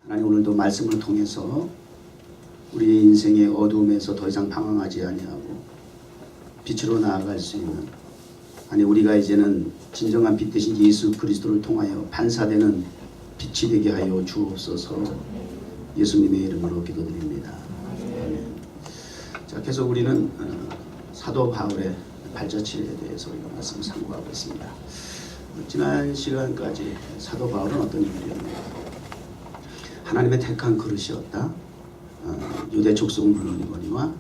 하나님 오늘도 말씀을 통해서 우리의 인생의 어두움에서 더 이상 방황하지 아니하고 빛으로 나아갈 수 있는, 아니 우리가 이제는 진정한 빛 대신 예수 그리스도를 통하여 반사되는 빛이 되게 하여 주옵소서. 예수님의 이름으로 기도드립니다. 아멘. 자, 계속 우리는 사도 바울의 발자취에 대해서 우리가 말씀을 상고하고 있습니다. 지난 시간까지 사도 바울은 어떤 인물이었는가? 하나님의 택한 그릇이었다. 유대 족속은 물론이거니와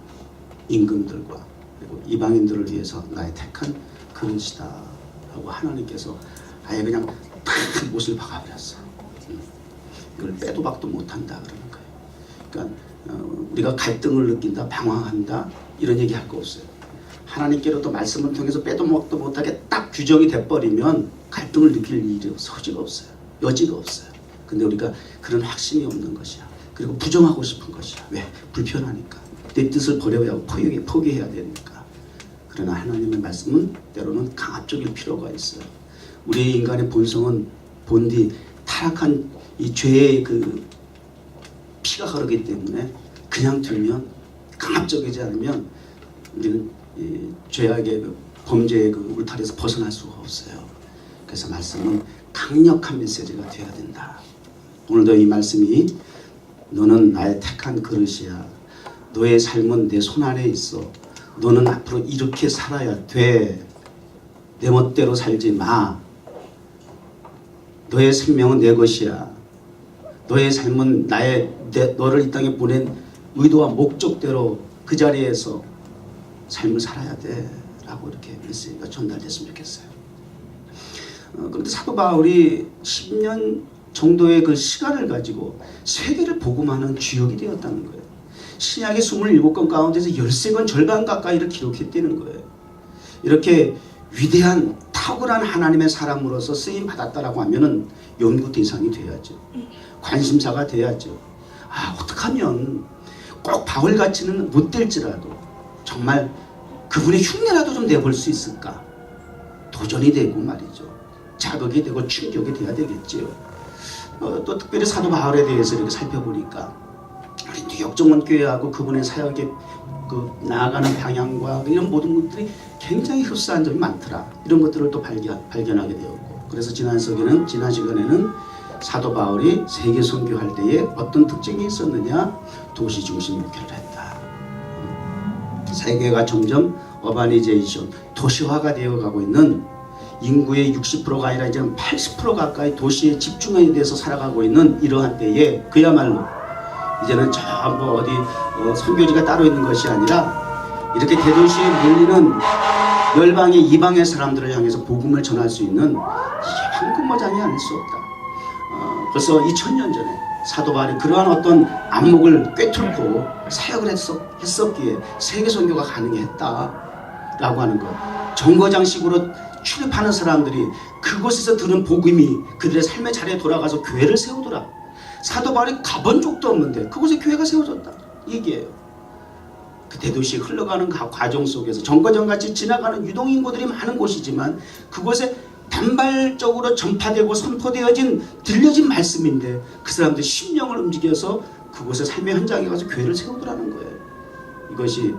임금들과 그리고 이방인들을 위해서 나의 택한 그릇이다 라고 하나님께서 아예 그냥 딱 못을 박아버렸어. 이걸 빼도 박도 못한다 그러는 거예요. 그러니까 우리가 갈등을 느낀다, 방황한다 이런 얘기 할 거 없어요. 하나님께로도 말씀을 통해서 빼도 박도 못하게 딱 규정이 돼버리면 갈등을 느낄 일이 소지가 없어요. 여지가 없어요. 근데 우리가 그런 확신이 없는 것이야. 그리고 부정하고 싶은 것이야. 왜? 불편하니까. 내 뜻을 버려야 하고 포기해야 되니까. 그러나 하나님의 말씀은 때로는 강압적일 필요가 있어요. 우리의 인간의 본성은 본디 타락한 이 죄의 그 피가 흐르기 때문에 그냥 두면, 강압적이지 않으면 우리는 이 죄악의 범죄의 그 울타리에서 벗어날 수가 없어요. 그래서 말씀은 강력한 메시지가 되어야 된다. 오늘도 이 말씀이 너는 나의 택한 그릇이야. 너의 삶은 내 손 안에 있어. 너는 앞으로 이렇게 살아야 돼. 내 멋대로 살지 마. 너의 생명은 내 것이야. 너의 삶은 너를 이 땅에 보낸 의도와 목적대로 그 자리에서 삶을 살아야 돼. 라고 이렇게 메시지가 전달됐으면 좋겠어요. 그런데 사도 바울이 10년 정도의 그 시간을 가지고 세계를 복음하는 주역이 되었다는 거예요. 신약의 27권 가운데서 13권 절반 가까이를 기록했다는 거예요. 이렇게 위대한 탁월한 하나님의 사람으로서 쓰임 받았다라고 하면은 연구 대상이 돼야죠. 관심사가 돼야죠. 어떻게 하면 꼭 바울같이는 못 될지라도 정말 그분의 흉내라도 좀 내볼 수 있을까? 도전이 되고 말이죠. 자극이 되고 충격이 돼야 되겠지요. 또 특별히 사도 바울에 대해서 이렇게 살펴보니까 우리 뉴욕 정원 교회하고 그분의 사역의 그 나아가는 방향과 이런 모든 것들이 굉장히 흡사한 점이 많더라. 이런 것들을 또 발견하게 되었고, 그래서 지난 시간에는 사도 바울이 세계 선교할 때에 어떤 특징이 있었느냐? 도시 중심 목회를 했다. 세계가 점점 어바니제이션, 도시화가 되어가고 있는, 인구의 60%가 아니라 이제는 80% 가까이 도시에 집중에 대해서 살아가고 있는 이러한 때에 그야말로 이제는 전부 어디 선교지가 따로 있는 것이 아니라 이렇게 대도시에 몰리는 열방의 이방의 사람들을 향해서 복음을 전할 수 있는 이게 황금어장이 아닐 수 없다. 벌써 2000년 전에 사도 바울이 그러한 어떤 안목을 꿰뚫고 사역을 했었기에 세계 선교가 가능했다라고 하는 것. 정거장식으로 출입하는 사람들이 그곳에서 들은 복음이 그들의 삶의 자리에 돌아가서 교회를 세우더라. 사도 바울이 가본 적도 없는데 그곳에 교회가 세워졌다. 얘기예요. 그 대도시에 흘러가는 과정 속에서 정거장같이 지나가는 유동인구들이 많은 곳이지만 그곳에 단발적으로 전파되고 선포되어진 들려진 말씀인데 그 사람들이 심령을 움직여서 그곳의 삶의 현장에 가서 교회를 세우더라는 거예요. 이것이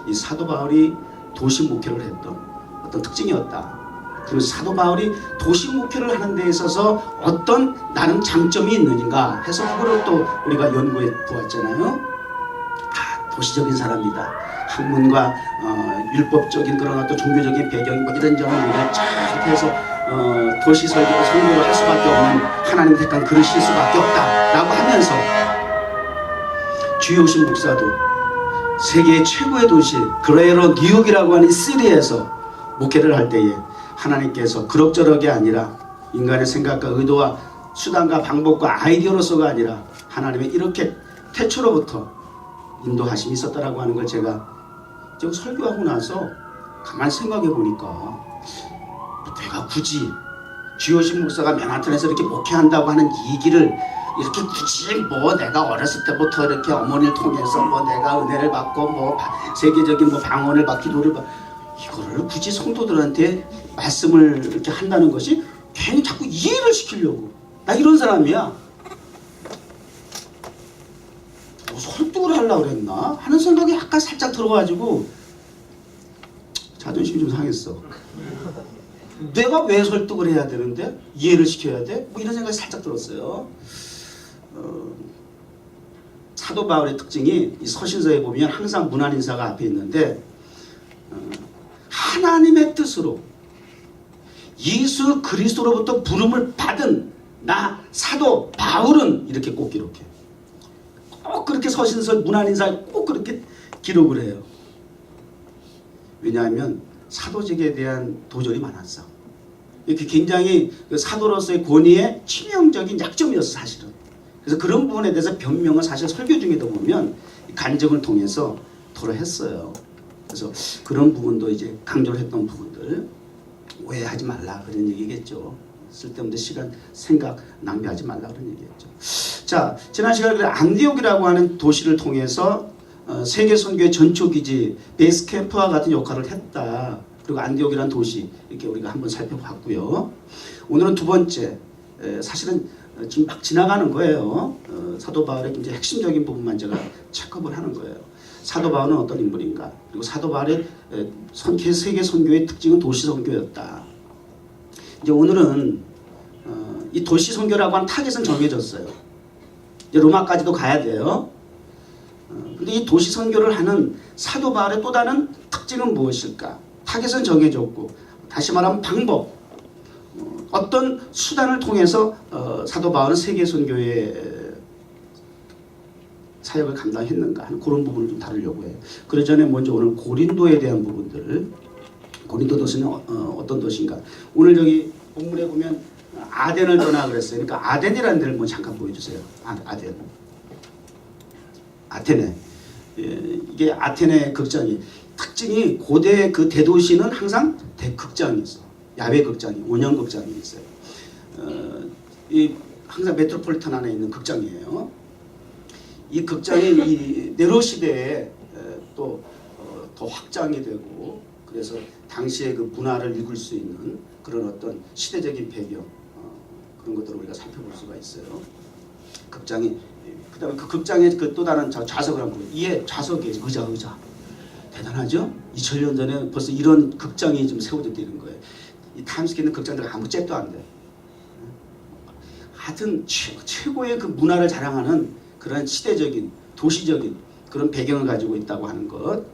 이 사도 바울이 도시 목회를 했던 어떤 특징이었다. 그래서 사도 바울이 도시 목회를 하는 데 있어서 어떤 나름 장점이 있는가 해서 그거를 또 우리가 연구해 보았잖아요. 도시적인 사람이다. 학문과 율법적인 그런 어떤 종교적인 배경 이런저런 얘기를 잘 해서 도시 설교를 성교를 할 수밖에 없는 하나님 택한 그릇일 수밖에 없다라고 하면서 주요신 목사도 세계 최고의 도시 그레이로 뉴욕이라고 하는 시리에서 목회를 할 때에 하나님께서 그럭저럭이 아니라 인간의 생각과 의도와 수단과 방법과 아이디어로서가 아니라 하나님의 이렇게 태초로부터 인도하심이 있었다라고 하는 걸 제가 설교하고 나서 가만히 생각해 보니까 내가 굳이 주요신 목사가 맨하탄에서 이렇게 목회한다고 하는 얘기를 이렇게 굳이 내가 어렸을 때부터 이렇게 어머니를 통해서 내가 은혜를 받고 세계적인 방언을 받고 기도를 받고 이거를 굳이 성도들한테 말씀을 이렇게 한다는 것이 괜히 자꾸 이해를 시키려고. 나 이런 사람이야. 설득을 하려고 그랬나 하는 생각이 약간 살짝 들어가지고 자존심이 좀 상했어. 내가 왜 설득을 해야 되는데? 이해를 시켜야 돼? 뭐 이런 생각이 살짝 들었어요. 사도 바울의 특징이 이 서신서에 보면 항상 문안인사가 앞에 있는데 하나님의 뜻으로 예수 그리스도로부터 부름을 받은 나 사도 바울은 이렇게 꼭 기록해. 꼭 그렇게 서신서 문안인사에 꼭 그렇게 기록을 해요. 왜냐하면 사도직에 대한 도전이 많았어. 이렇게 굉장히 사도로서의 권위의 치명적인 약점이었어 사실은. 그래서 그런 부분에 대해서 변명을 사실 설교 중에도 보면 간증을 통해서 토로했어요. 그래서 그런 부분도 이제 강조를 했던 부분들 오해하지 말라 그런 얘기겠죠. 쓸데없는 시간 생각 낭비하지 말라 그런 얘기겠죠. 자, 지난 시간에 안디옥이라고 하는 도시를 통해서 세계 선교의 전초기지 베이스 캠프와 같은 역할을 했다. 그리고 안디옥이라는 도시 이렇게 우리가 한번 살펴봤고요. 오늘은 두 번째 사실은 지금 막 지나가는 거예요. 사도 바울의 굉장히 핵심적인 부분만 제가 체크업을 하는 거예요. 사도 바울은 어떤 인물인가? 그리고 사도 바울의 세계 선교의 특징은 도시 선교였다. 이제 오늘은 이 도시 선교라고 하는 타겟은 정해졌어요. 이제 로마까지도 가야 돼요. 근데 이 도시 선교를 하는 사도 바울의 또 다른 특징은 무엇일까? 타겟은 정해졌고 다시 말하면 방법 어떤 수단을 통해서 사도 바울은 세계 선교의 사역을 감당했는가 하는 그런 부분을 좀 다루려고 해요. 그 전에 먼저 오늘 고린도에 대한 부분들 고린도 도시는 어떤 도시인가? 오늘 저기 본문에 보면 아덴을 떠나 그랬어요. 그러니까 아덴이라는 데를 뭐 잠깐 보여주세요. 아덴. 아테네. 이게 아테네 극장이 특징이 고대 그 대도시는 항상 대극장이 있어. 야외 극장이, 원형 극장이 있어요. 이 항상 메트로폴리탄 안에 있는 극장이에요. 이 극장이 이 네로 시대에 또 더 확장이 되고 그래서 당시의 그 문화를 읽을 수 있는 그런 어떤 시대적인 배경 그런 것들을 우리가 살펴볼 수가 있어요. 극장이 그다음에 그 극장의 그 또 다른 좌석을 한번 이게 좌석이에요. 의자 대단하죠? 2000년 전에 벌써 이런 극장이 좀 세워져 있는 거예요. 이 타임스퀘어 있는 극장들 아무 잽도 안 돼. 하여튼 최고의 그 문화를 자랑하는 그런 시대적인 도시적인 그런 배경을 가지고 있다고 하는 것.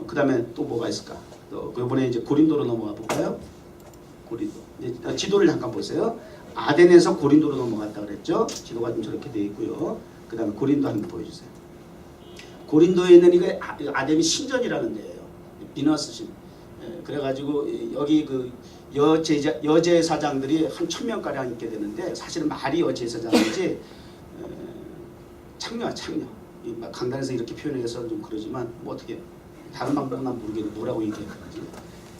그 다음에 또 뭐가 있을까? 또 이번에 이제 고린도로 넘어가 볼까요? 고린도. 이제 지도를 잠깐 보세요. 아덴에서 고린도로 넘어갔다 그랬죠? 지도가 좀 저렇게 되어 있고요. 그 다음에 고린도 한번 보여주세요. 고린도에 있는 이게 아덴이 신전이라는 데예요. 비너스 신. 그래가지고 여기 그 여제사장들이 한 1000명가량 있게 되는데 사실은 말이 여제사장이지 창녀야 창녀. 강단에서 이렇게 표현해서 좀 그러지만 뭐 어떻게 다른 방법은 난 모르겠는데 뭐라고 얘기해야 되지.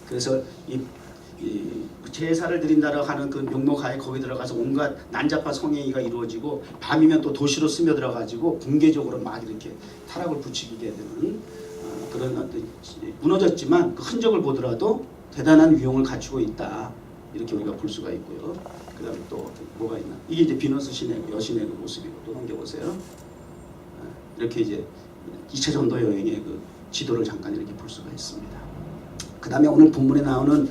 그래서 이 제사를 드린다라고 하는 그 명목하에 거기 들어가서 온갖 난잡한 성행위가 이루어지고 밤이면 또 도시로 스며들어가지고 공개적으로 막 이렇게 타락을 부추기게 되는 그런 어떤 무너졌지만 그 흔적을 보더라도 대단한 위용을 갖추고 있다 이렇게 우리가 볼 수가 있고요. 그 다음에 또 뭐가 있나? 이게 이제 비너스 신의 여신의 그 모습이고 또 넘겨보세요. 이렇게 이제 2차 전도 여행의 그 지도를 잠깐 이렇게 볼 수가 있습니다. 그 다음에 오늘 본문에 나오는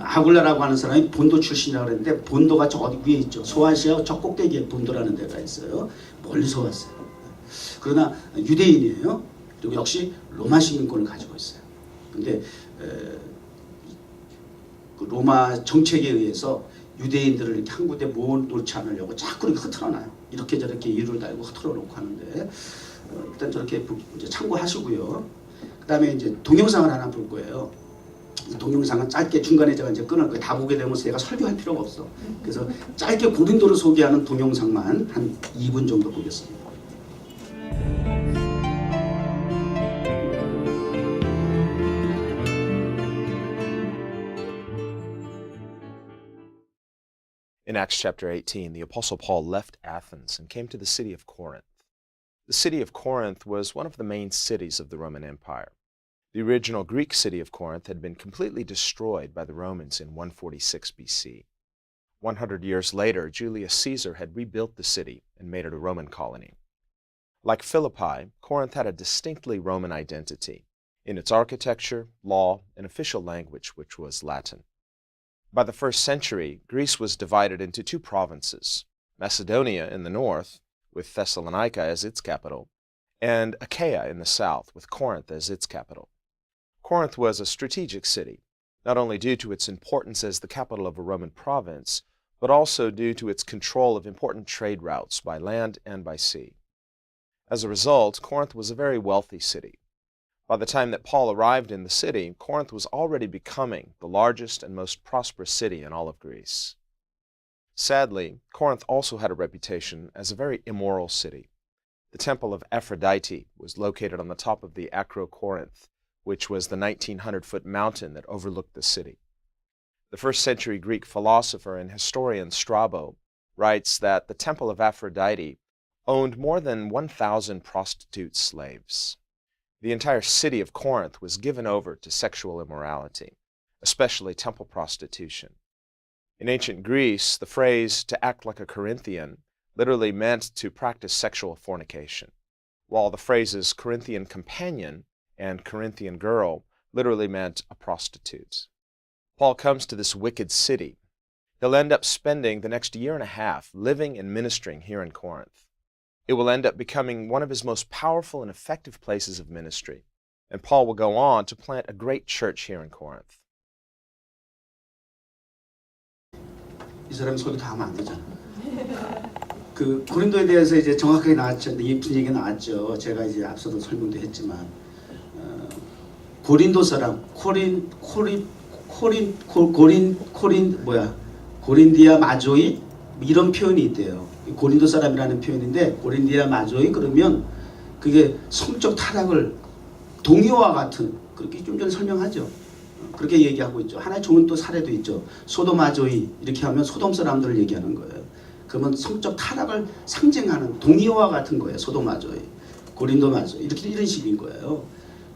아굴라라고 하는 사람이 본도 출신이라고 그랬는데 본도가 저 어디 위에 있죠. 소아시아 저 꼭대기에 본도라는 데가 있어요. 멀리서 왔어요. 그러나 유대인이에요. 그리고 역시 로마 시민권을 가지고 있어요. 근데 그 로마 정책에 의해서 유대인들을 이렇게 한 군데 모아놓지 않으려고 자꾸 이렇게 흐트러놔요. 이렇게 저렇게 이유를 달고 흐트러 놓고 하는데 일단 저렇게 이제 참고하시고요. 그 다음에 이제 동영상을 하나 볼 거예요. 동영상은 짧게 중간에 제가 이제 끊을 거예요. 다 보게 되면 제가 설교할 필요가 없어. 그래서 짧게 고린도를 소개하는 동영상만 한 2분 정도 보겠습니다. In Acts chapter 18, the Apostle Paul left Athens and came to the city of Corinth. The city of Corinth was one of the main cities of the Roman Empire. The original Greek city of Corinth had been completely destroyed by the Romans in 146 BC. 100 years later, Julius Caesar had rebuilt the city and made it a Roman colony. Like Philippi, Corinth had a distinctly Roman identity in its architecture, law, and official language, which was Latin. By the 1st century, Greece was divided into 2 provinces, Macedonia in the north, with Thessalonica as its capital, and Achaia in the south, with Corinth as its capital. Corinth was a strategic city, not only due to its importance as the capital of a Roman province, but also due to its control of important trade routes by land and by sea. As a result, Corinth was a very wealthy city. By the time that Paul arrived in the city, Corinth was already becoming the largest and most prosperous city in all of Greece. Sadly, Corinth also had a reputation as a very immoral city. The temple of Aphrodite was located on the top of the Acrocorinth, which was the 1,900-foot mountain that overlooked the city. The 1st century Greek philosopher and historian Strabo writes that the temple of Aphrodite owned more than 1,000 prostitute slaves. The entire city of Corinth was given over to sexual immorality, especially temple prostitution. In ancient Greece, the phrase "to act like a Corinthian" literally meant to practice sexual fornication, while the phrases Corinthian companion and Corinthian girl literally meant a prostitute. Paul comes to this wicked city. He'll end up spending the next year and a half living and ministering here in Corinth. It will end up becoming one of his most powerful and effective places of ministry, and Paul will go on to plant a great church here in Corinth. 이 사람이 설교 다 하면 안 되잖아. 그 고린도에 대해서 이제 정확하게 나왔죠. 이 분위기가 나왔죠. 제가 이제 앞서도 설명도 했지만 고린도 사람 고린디아 마조이 이런 표현이 있대요. 고린도 사람이라는 표현인데 고린디아 마조이 그러면 그게 성적 타락을 동요와 같은 그렇게 좀 전에 설명하죠. 그렇게 얘기하고 있죠. 하나의 좋은 또 사례도 있죠. 소돔마조이 이렇게 하면 소돔 사람들을 얘기하는 거예요. 그러면 성적 타락을 상징하는 동의어와 같은 거예요. 소돔마조이, 고린도마조이 이렇게 이런 식인 거예요.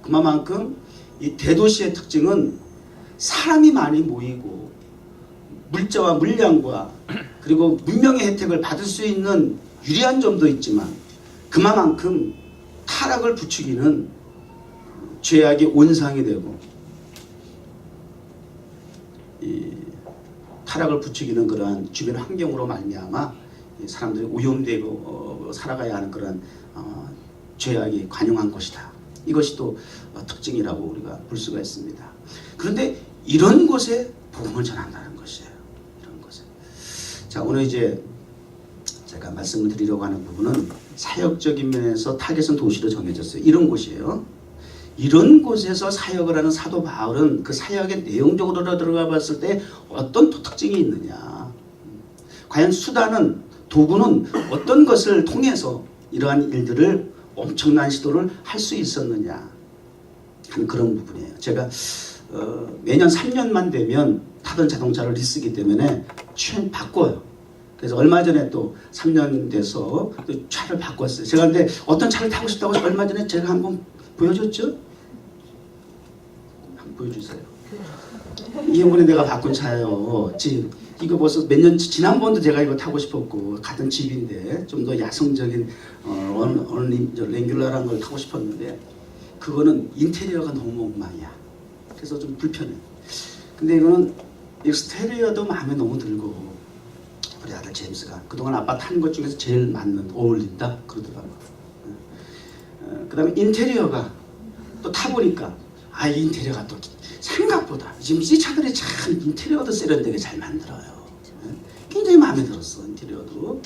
그만큼 이 대도시의 특징은 사람이 많이 모이고 물자와 물량과 그리고 문명의 혜택을 받을 수 있는 유리한 점도 있지만 그만큼 타락을 부추기는 죄악의 온상이 되고 이 타락을 부추기는 그러한 주변 환경으로 말미암아 사람들이 오염되고 살아가야 하는 그런 죄악이 관용한 것이다. 이것이 또 특징이라고 우리가 볼 수가 있습니다. 그런데 이런 곳에 복음을 전한다는 것이에요. 이런 곳에. 자, 오늘 이제 제가 말씀을 드리려고 하는 부분은 사역적인 면에서 타겟은 도시로 정해졌어요. 이런 곳이에요. 이런 곳에서 사역을 하는 사도 바울은 그 사역의 내용적으로 들어가 봤을 때 어떤 특징이 있느냐. 과연 수단은 도구는 어떤 것을 통해서 이러한 일들을 엄청난 시도를 할 수 있었느냐 하는 그런 부분이에요. 제가 매년 3년만 되면 타던 자동차를 리스기 때문에 바꿔요. 그래서 얼마 전에 또 3년 돼서 또 차를 바꿨어요. 제가 근데 어떤 차를 타고 싶다고 얼마 전에 제가 한번 보여줬죠? 한번 보여주세요. 이번에 내가 바꾼 차예요. 지금 이거 벌써 몇 년 지난번도 제가 이거 타고 싶었고 같은 집인데 좀 더 야성적인 랭귤러한 걸 타고 싶었는데 그거는 인테리어가 너무 엉망이야. 그래서 좀 불편해. 근데 이거는 익스테리어도 마음에 너무 들고 우리 아들 제임스가 그동안 아빠 탄 것 중에서 제일 맞는 어울린다 그러더라고. 그 다음에 인테리어가 또 타보니까 이 인테리어가 또 생각보다 지금 이 차들이 참 인테리어도 세련되게 잘 만들어요. 굉장히 마음에 들었어 인테리어도.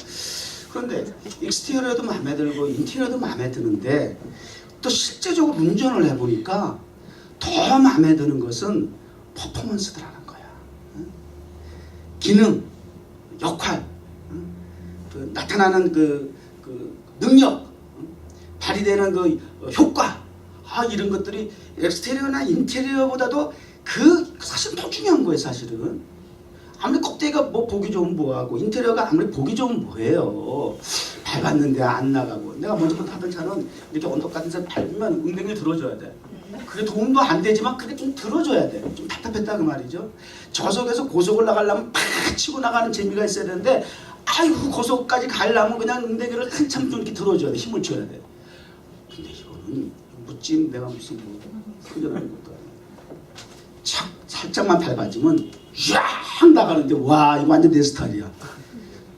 그런데 익스테리어도 마음에 들고 인테리어도 마음에 드는데 또 실제적으로 운전을 해보니까 더 마음에 드는 것은 퍼포먼스더라는 거야. 기능, 역할, 나타나는 그 능력, 발휘되는 그 효과, 이런 것들이 엑스테리어나 인테리어보다도 사실 더 중요한 거예요. 사실은 아무리 껍데기가 뭐 보기 좋으면 뭐하고 인테리어가 아무리 보기 좋으면 뭐해요. 밟았는데 안 나가고. 내가 먼저 타던 차는 이렇게 언덕 같은 데 밟으면 웅덩이를 들어줘야 돼. 그게 도움도 안 되지만 그게 좀 들어줘야 돼. 좀 답답했다 그 말이죠. 저속에서 고속을 나가려면 팍 치고 나가는 재미가 있어야 되는데 아이고 고속까지 가려면 그냥 웅덩이를 한참 좀 이렇게 들어줘야 돼. 힘을 줘야 돼. 근데 이거는 묻지 내가 무슨 뭐 소전하는 것도 아니고 착 살짝만 밟아주면 쫙 나가는데 와 이거 완전 내 스타일이야.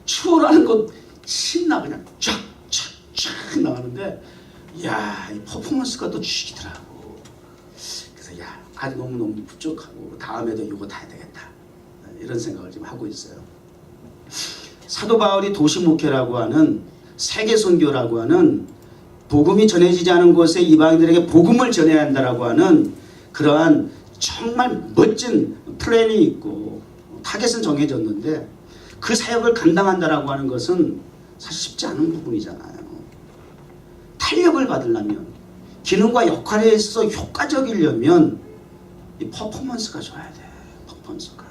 추월하는 것 신나 그냥 쫙쫙쫙 나가는데 야 이 퍼포먼스가 또 죽이더라고. 그래서 야 아직 너무너무 부족하고 다음에도 이거 다 해야 되겠다 이런 생각을 지금 하고 있어요. 사도 바울이 도시목회라고 하는 세계선교라고 하는 복음이 전해지지 않은 곳에 이방인들에게 복음을 전해야 한다라고 하는 그러한 정말 멋진 플랜이 있고 타겟은 정해졌는데 그 사역을 감당한다라고 하는 것은 사실 쉽지 않은 부분이잖아요. 탄력을 받으려면 기능과 역할에 있어서 효과적이려면 이 퍼포먼스가 좋아야 돼. 퍼포먼스가.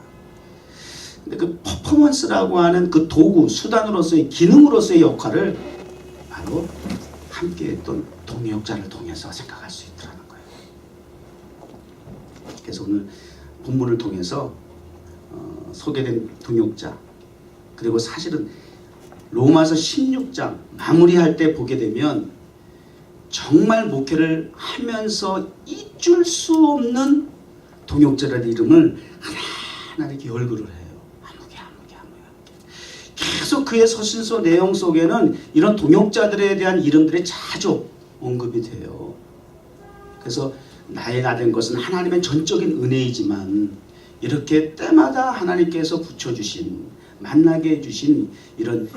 근데 그 퍼포먼스라고 하는 그 도구, 수단으로서의 기능으로서의 역할을 바로 함께했던 동역자를 통해서 생각할 수 있더라는 거예요. 그래서 오늘 본문을 통해서 소개된 동역자 그리고 사실은 로마서 16장 마무리할 때 보게 되면 정말 목회를 하면서 잊을 수 없는 동역자라는 이름을 하나하나 이렇게 열거를 해요. 아무개. 계속 그의 서신서 내용 속에는 이런 동역자들에 대한 이름들이 자주 언급이 돼요. 그래서 나의 나 된 것은 하나님의 전적인 은혜이지만 이렇게 때마다 하나님께서 붙여주신 만나게 해주신 이런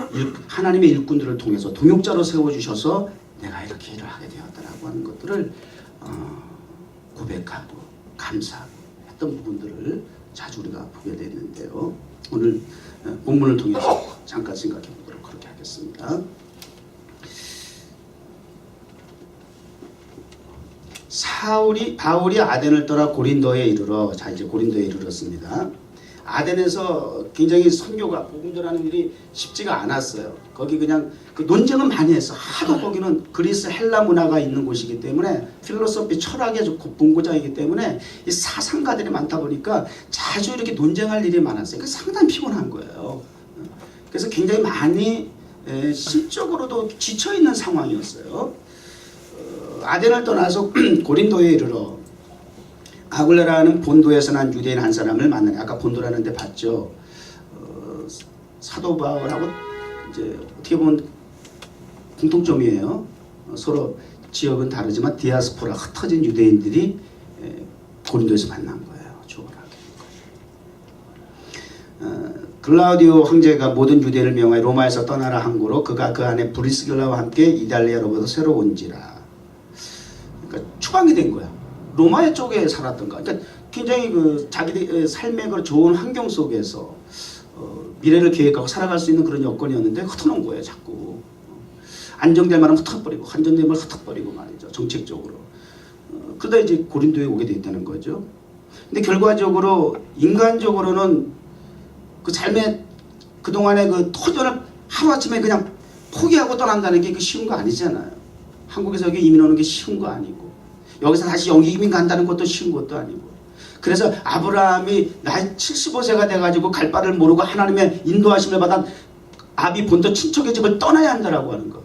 하나님의 일꾼들을 통해서 동역자로 세워주셔서 내가 이렇게 일을 하게 되었다라고 하는 것들을 고백하고 감사하고 했던 부분들을 자주 우리가 보게 되는데요. 오늘 본문을 통해서 잠깐 생각해 보도록 그렇게 하겠습니다. 바울이 아덴을 떠나 고린도에 이르러 자 이제 고린도에 이르렀습니다. 아덴에서 굉장히 선교가 복음 전하는 일이 쉽지가 않았어요. 거기 그냥 그 논쟁은 많이 했어. 하도 거기는 그리스 헬라 문화가 있는 곳이기 때문에 필로소피 철학의 본고장이기 때문에 이 사상가들이 많다 보니까 자주 이렇게 논쟁할 일이 많았어요. 그 상당히 피곤한 거예요. 그래서 굉장히 많이 심적으로도 지쳐 있는 상황이었어요. 아덴을 떠나서 고린도에 이르러 아굴레라는 본도에서 난 유대인 한 사람을 만나니 아까 본도라는 데 봤죠. 사도 바울하고 이제 어떻게 보면 공통점이에요. 서로 지역은 다르지만 디아스포라 흩어진 유대인들이 고린도에서 만난 거예요. 조언하게. 글라우디오 황제가 모든 유대인을 명하여 로마에서 떠나라 한 고로 그가 그 안에 브리스길라와 함께 이달리아로부터 새로 온지라. 그러니까 추방이 된 거야. 로마 쪽에 살았던가. 그러니까 굉장히 그 자기의 삶의 그 좋은 환경 속에서 미래를 계획하고 살아갈 수 있는 그런 여건이었는데 흩어놓은 거예요. 자꾸 안정될 만하면 흩어버리고 안정되면 흩어버리고 말이죠. 정책적으로. 그러다 이제 고린도에 오게 됐다는 거죠. 근데 결과적으로 인간적으로는 그 삶의 그동안의 그 토전을 하루아침에 그냥 포기하고 떠난다는 게 그 쉬운 거 아니잖아요. 한국에서 여기 이민 오는 게 쉬운 거 아니고 여기서 다시 영기 이민 간다는 것도 쉬운 것도 아니고 그래서 아브라함이 나이 75세가 돼가지고 갈 바를 모르고 하나님의 인도하심을 받아 아비 본토 친척의 집을 떠나야 한다라고 하는 것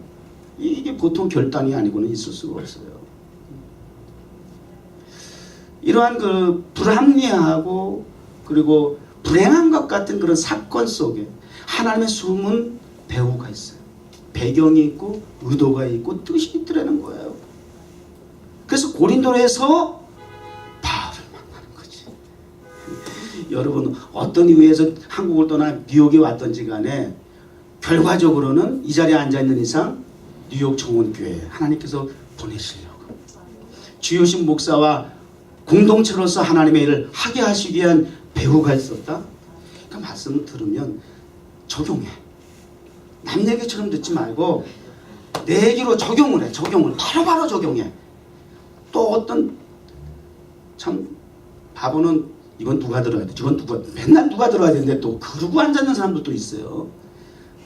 이게 보통 결단이 아니고는 있을 수가 없어요. 이러한 그 불합리하고 그리고 불행한 것 같은 그런 사건 속에 하나님의 숨은 배후가 있어요. 배경이 있고 의도가 있고 뜻이 있더라는 거예요. 그래서 고린도에서 바울을 만나는 거지. 여러분 어떤 이유에서 한국을 떠나 뉴욕에 왔던지 간에 결과적으로는 이 자리에 앉아있는 이상 뉴욕 정원교회에 하나님께서 보내시려고 주요신 목사와 공동체로서 하나님의 일을 하게 하시기 위한 배후가 있었다. 그 말씀을 들으면 적용해. 남 얘기처럼 듣지 말고 내 얘기로 적용을 해. 적용을 바로바로 적용해. 또 어떤 참 바보는 이건 누가 들어야 돼. 저건 누가 맨날 누가 들어야 되는데 또 그러고 앉아있는 사람들도 있어요.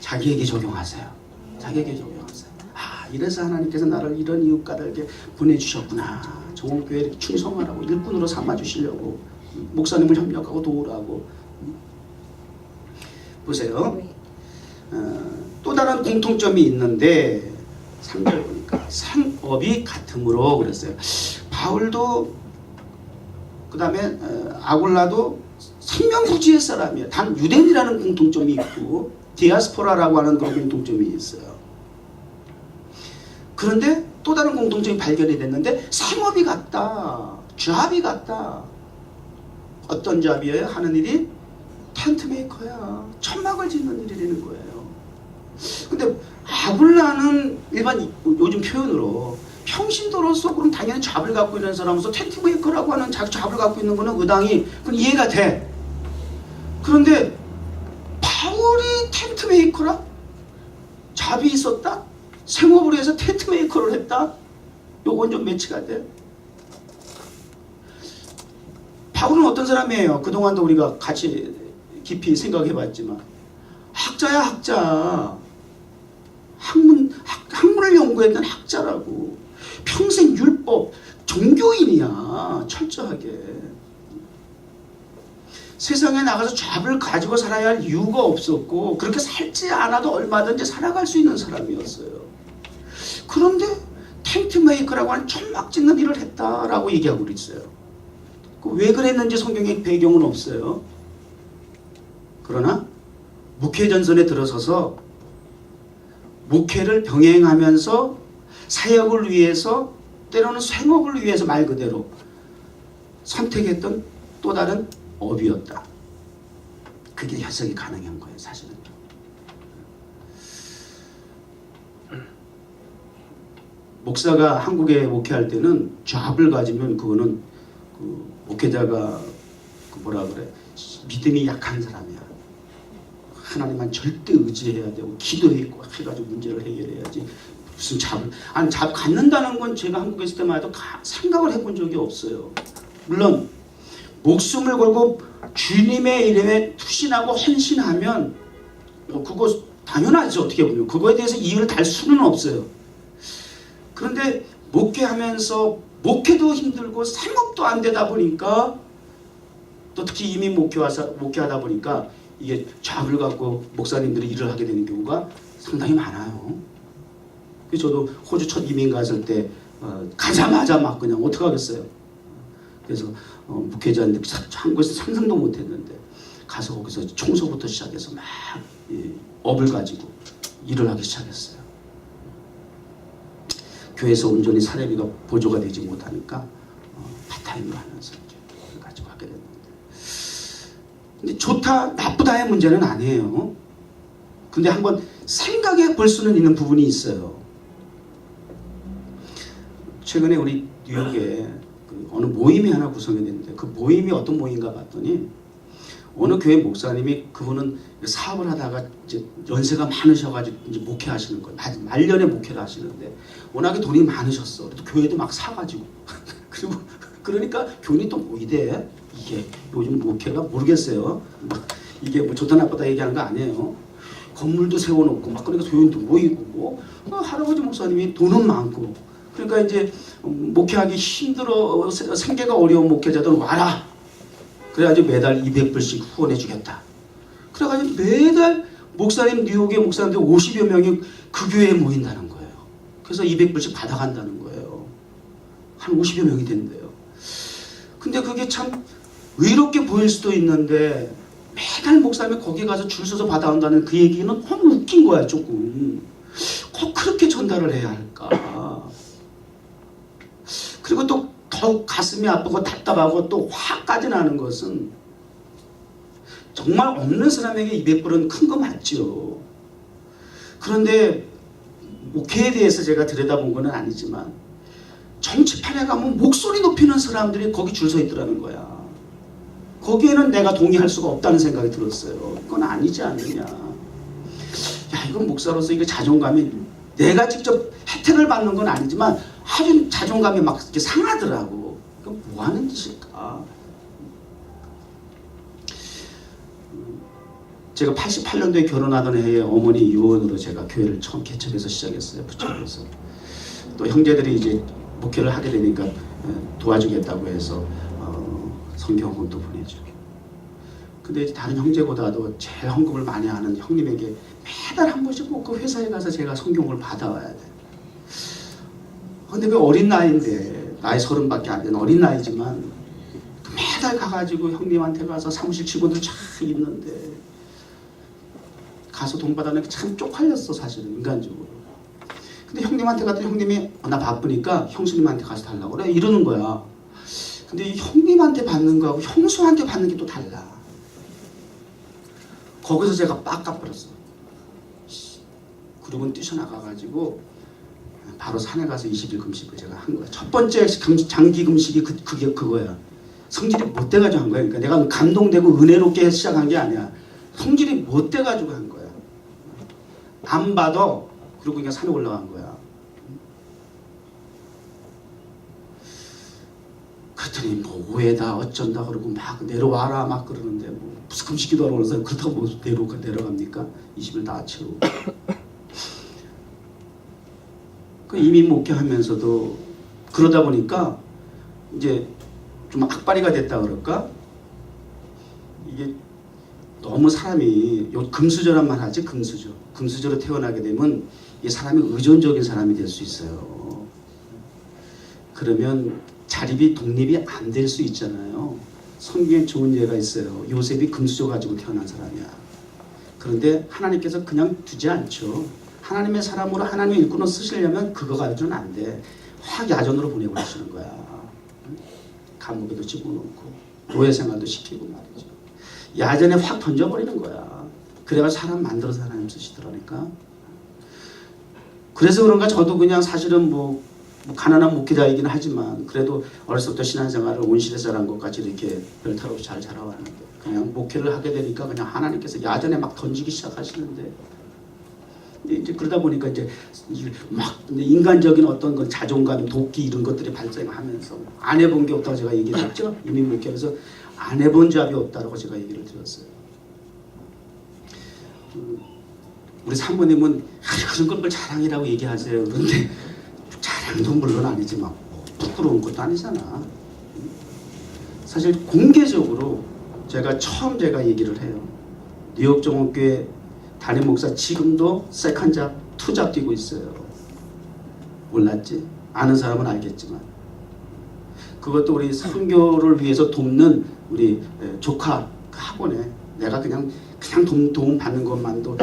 자기에게 적용하세요. 자기에게 적용하세요. 아 이래서 하나님께서 나를 이런 이웃가들에게 보내주셨구나. 정원교회에 충성하라고 일꾼으로 삼아주시려고 목사님을 협력하고 도우라고. 보세요. 또 다른 공통점이 있는데 3절 보니까 생업이 같음으로 그랬어요. 바울도 그 다음에 아굴라도 생명부지의 사람이에요. 단 유대인이라는 공통점이 있고 디아스포라라고 하는 그런 공통점이 있어요. 그런데 또 다른 공통점이 발견이 됐는데 생업이 같다. 잡이 같다. 어떤 잡이에요? 하는 일이 텐트 메이커야. 천막을 짓는 일이 되는 거예요. 근데 아굴라는 일반 요즘 표현으로 평신도로서 그럼 당연히 잡을 갖고 있는 사람으로서 텐트 메이커라고 하는 잡을 갖고 있는 거는 의당이 그건 이해가 돼. 그런데 바울이 텐트 메이커라? 잡이 있었다? 생업으로 해서 텐트 메이커를 했다? 요건 좀 매치가 돼. 바울은 어떤 사람이에요? 그동안도 우리가 같이 깊이 생각해 봤지만 학자야, 학자. 학문을 연구했던 학자라고. 평생 율법 종교인이야. 철저하게. 세상에 나가서 잡을 가지고 살아야 할 이유가 없었고 그렇게 살지 않아도 얼마든지 살아갈 수 있는 사람이었어요. 그런데 텐트 메이커라고 하는 천막 짓는 일을 했다라고 얘기하고 있어요. 왜 그랬는지 성경에 배경은 없어요. 그러나 목회전선에 들어서서 목회를 병행하면서 사역을 위해서 때로는 생업을 위해서 말 그대로 선택했던 또 다른 업이었다. 그게 해석이 가능한 거예요, 사실은. 목사가 한국에 목회할 때는 잡을 가지면 그거는 그 목회자가 그 뭐라 그래, 믿음이 약한 사람이야. 하나님만 절대 의지해야 되고 기도했고 해가지고 문제를 해결해야지. 무슨 잡을 아니 잡 갖는다는 건 제가 한국에 있을 때만 해도 생각을 해본 적이 없어요. 물론 목숨을 걸고 주님의 이름에 투신하고 헌신하면 그거 당연하죠. 어떻게 보면 그거에 대해서 이유를 달 수는 없어요. 그런데 목회하면서 목회도 힘들고 생업도 안 되다 보니까 또 특히 이민 목회하다 보니까 이게 잡을 갖고 목사님들이 일을 하게 되는 경우가 상당히 많아요. 그래서 저도 호주 첫 이민 갔을 때 가자마자 막 그냥 어떡하겠어요. 그래서 목회자인데 한국에서 상상도 못했는데 가서 거기서 청소부터 시작해서 막 업을 가지고 일을 하기 시작했어요. 교회에서 온전히 사례비가 보조가 되지 못하니까 파타임으로 하면서 업을 가지고 하게 됐는데, 근데 좋다 나쁘다의 문제는 아니에요. 근데 한번 생각해 볼 수는 있는 부분이 있어요. 최근에 우리 뉴욕에 어느 모임이 하나 구성이 됐는데 그 모임이 어떤 모임인가 봤더니 어느 교회 목사님이 그분은 사업을 하다가 이제 연세가 많으셔가지고 이제 목회하시는 거예요. 말년에 목회를 하시는데 워낙에 돈이 많으셨어. 그래도 교회도 막 사가지고 그리고 그러니까 교인이 또 뭐 이래 이게 요즘 목회가 모르겠어요. 이게 뭐 좋다 나쁘다 얘기하는 거 아니에요. 건물도 세워놓고 막 그러니까 교인도 모이고 뭐 할아버지 목사님이 돈은 많고 그러니까 이제 목회하기 힘들어 생계가 어려운 목회자들 와라. 그래가지고 매달 200불씩 후원해 주겠다. 그래가지고 매달 목사님 뉴욕의 목사님들 50여 명이 그 교회에 모인다는 거예요. 그래서 200불씩 받아간다는 거예요. 한 50여 명이 된대요. 근데 그게 참 의롭게 보일 수도 있는데 매달 목사님이 거기 가서 줄 서서 받아온다는 그 얘기는 너무 웃긴 거야. 조금 꼭 그렇게 전달을 해야 할까. 그리고 또 더욱 가슴이 아프고 답답하고 또 화까지 나는 것은 정말 없는 사람에게 200불은 큰 거 맞죠. 그런데 목회에 대해서 제가 들여다본 건 아니지만 정치판에 가면 목소리 높이는 사람들이 거기 줄 서 있더라는 거야. 거기에는 내가 동의할 수가 없다는 생각이 들었어요. 그건 아니지 않느냐. 야, 이건 목사로서 이게 자존감이 내가 직접 혜택을 받는 건 아니지만 아주 자존감이 막 이렇게 상하더라고. 그럼 뭐 하는 짓일까? 제가 88년도에 결혼하던 해에 어머니 유언으로 제가 교회를 처음 개척해서 시작했어요. 부천에서. 또 형제들이 이제 목회를 하게 되니까 도와주겠다고 해서 성경헌도 보내주고. 근데 다른 형제보다도 제일 헌금을 많이 하는 형님에게 매달 한 번씩 꼭 그 회사에 가서 제가 성경을 받아와야 돼. 근데 그 어린 나이인데, 나이 30밖에 안 된 어린 나이지만 매달 가가지고 형님한테 가서 사무실 직원들 쫙 있는데 가서 돈 받아내기 참 쪽팔렸어, 사실은 인간적으로. 근데 형님한테 갔더니 형님이 나 바쁘니까 형수님한테 가서 달라고 그래 이러는 거야. 근데 이 형님한테 받는 거하고 형수한테 받는 게 또 달라. 거기서 제가 빡 까버렸어. 그러고 뛰쳐나가가지고 바로 산에 가서 20일 금식을 제가 한 거야. 첫 번째 장기 금식이 그게 그거야. 성질이 못 돼가지고 한 거야. 그러니까 내가 감동되고 은혜롭게 시작한 게 아니야. 성질이 못 돼가지고 한 거야. 안 받아. 그리고 그냥 산에 올라간 거야. 그랬더니 뭐 오해다 어쩐다 그러고 막 내려와라 막 그러는데 뭐 무슨 금식기도 하러 오는 사람 그렇다고 뭐 내려갑니까? 20일 다 채우고. 그 이민 목회하면서도 그러다 보니까 이제 좀 악바리가 됐다 그럴까? 이게 너무 사람이 금수저란 말 하지, 금수저. 금수저로 태어나게 되면 이 사람이 의존적인 사람이 될 수 있어요. 그러면 자립이 독립이 안 될 수 있잖아요. 성경에 좋은 예가 있어요. 요셉이 금수저 가지고 태어난 사람이야. 그런데 하나님께서 그냥 두지 않죠. 하나님의 사람으로 하나님의 일꾼으로 쓰시려면 그거 가지고는 안 돼. 확 야전으로 보내버리시는 거야. 감옥에도 집어넣고 노예 생활도 시키고 말이죠. 야전에 확 던져버리는 거야. 그래가 사람 만들어서 하나님 쓰시더라니까. 그래서 그런가 저도 그냥 사실은 뭐 가난한 목회자이긴 하지만 그래도 어렸을 때부터 신앙생활을 온실에서 한 것 같이 이렇게 별 탈 없이 잘 자라왔는데 그냥 목회를 하게 되니까 그냥 하나님께서 야전에 막 던지기 시작하시는데 이제 그러다 보니까 이제 막 인간적인 어떤 건 자존감, 도끼 이런 것들이 발생하면서 안 해본 게 없다고 제가 얘기를 했죠. 이미 목회에서 안 해본 잡이 없다고 제가 얘기를 드렸어요. 우리 사모님은 그런 걸 자랑이라고 얘기하세요. 그런데 자랑도 물론 아니지만 부끄러운 것도 아니잖아. 사실 공개적으로 제가 얘기를 해요. 뉴욕 정원교회 담임 목사 지금도 세컨잡, 투잡 뛰고 있어요. 몰랐지? 아는 사람은 알겠지만 그것도 우리 선교를 위해서 돕는 우리 조카 그 학원에 내가 그냥 도움 받는 것만도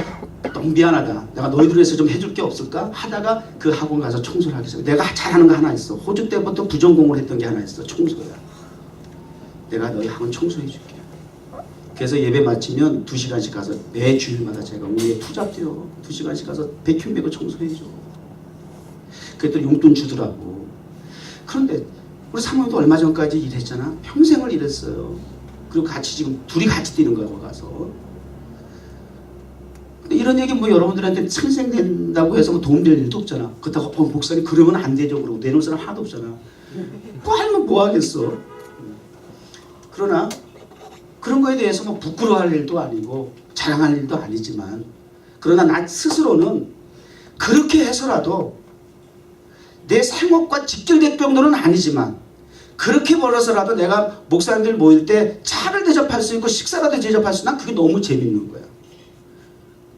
너무 미안하다. 내가 너희들 위해서 좀 해줄 게 없을까? 하다가 그 학원 가서 청소를 하기 시작해. 내가 잘하는 거 하나 있어. 호주 때부터 부전공을 했던 게 하나 있어. 청소야. 내가 너희 학원 청소해 줄게. 그래서 예배 마치면 2시간씩 가서 매 주일마다 제가 오후에 투잡 뛰어 2시간씩 가서 베큐um 베고 청소해줘. 그랬더니 용돈 주더라고. 그런데 우리 사모님도 얼마 전까지 일했잖아. 평생을 일했어요. 그리고 지금 둘이 같이 뛰는 거야. 거기 가서. 근데 이런 얘기 뭐 여러분들한테 생생된다고 해서 뭐 도움될 일도 없잖아. 그렇다고 목사님 그러면 안 되죠. 그러고 내놓을 사람 하나도 없잖아. 뭐 하면 뭐 하겠어. 그러나 그런 거에 대해서 뭐 부끄러워할 일도 아니고 자랑할 일도 아니지만 그러나 나 스스로는 그렇게 해서라도 내 생업과 직결될 정도는 아니지만 그렇게 벌어서라도 내가 목사님들 모일 때 차를 대접할 수 있고 식사라도 대접할 수 있는 난 그게 너무 재밌는 거야.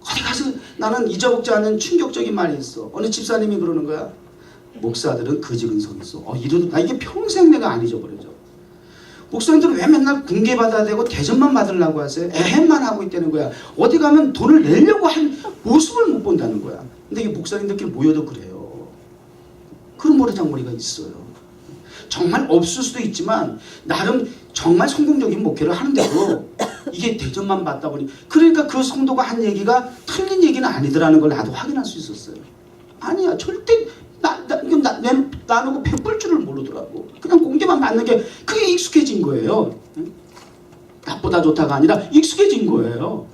어디 가서 나는 잊어먹지 않는 충격적인 말이 있어. 어느 집사님이 그러는 거야. 목사들은 거지근성 있어. 나 이게 평생 내가 안 잊어버려져. 목사님들은 왜 맨날 군계 받아야 되고 대접만 받으려고 하세요? 애행만 하고 있다는 거야. 어디 가면 돈을 내려고 한 모습을 못 본다는 거야. 근데 이게 목사님들끼리 모여도 그래요. 그런 모래장머리가 있어요. 정말 없을 수도 있지만 나름 정말 성공적인 목회를 하는데도 이게 대접만 받다 보니 그러니까 그 성도가 한 얘기가 틀린 얘기는 아니더라는 걸 나도 확인할 수 있었어요. 아니야 절대 나누고 베풀 줄을 모르더라고. 그냥 공개만 받는 게 그게 익숙해진 거예요. 나보다 좋다가 아니라 익숙해진 거예요.